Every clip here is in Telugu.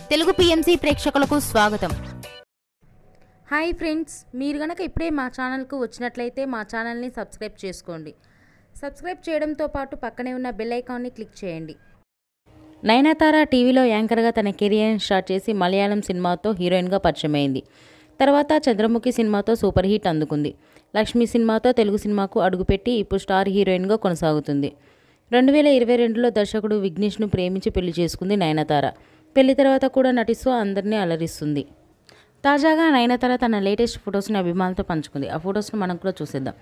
తెలుగు పిఎంసి ప్రేక్షకులకు స్వాగతం. హాయ్ ఫ్రెండ్స్, మీరు గనక ఇప్పుడే మా ఛానల్కు వచ్చినట్లయితే మా ఛానల్ని సబ్స్క్రైబ్ చేసుకోండి. సబ్స్క్రైబ్ చేయడంతో పాటు పక్కనే ఉన్న బెల్ ఐకాన్ని క్లిక్ చేయండి. నయనతార టీవీలో యాంకర్గా తన కెరియర్ని స్టార్ట్ చేసి మలయాళం సినిమాతో హీరోయిన్గా పరిచయమైంది. తర్వాత చంద్రముఖి సినిమాతో సూపర్ హిట్ అందుకుంది. లక్ష్మి సినిమాతో తెలుగు సినిమాకు అడుగుపెట్టి ఇప్పుడు స్టార్ హీరోయిన్గా కొనసాగుతుంది. 2022లో దర్శకుడు విఘ్నేష్ను ప్రేమించి పెళ్లి చేసుకుంది నయనతార. పెళ్లి తర్వాత కూడా నటిస్తూ అందరినీ అలరిస్తుంది. తాజాగా నయనతార తన లేటెస్ట్ ఫొటోస్ని అభిమానులతో పంచుకుంది. ఆ ఫొటోస్ని మనం కూడా చూసేద్దాం.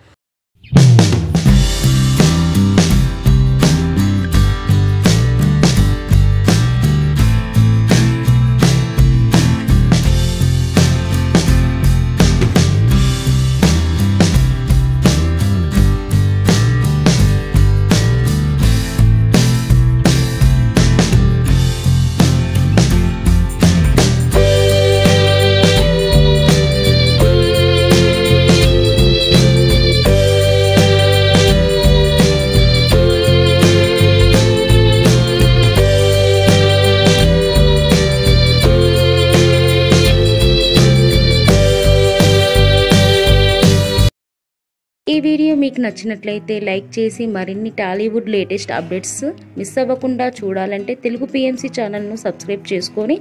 ఈ వీడియో మీకు నచ్చినట్లయితే లైక్ చేసి మరిన్ని టాలీవుడ్ లేటెస్ట్ అప్డేట్స్ మిస్ అవ్వకుండా చూడాలంటే తెలుగు పిఎంసి ఛానల్ను సబ్స్క్రైబ్ చేసుకొని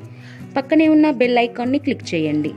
పక్కనే ఉన్న బెల్ ఐకాన్ని క్లిక్ చేయండి.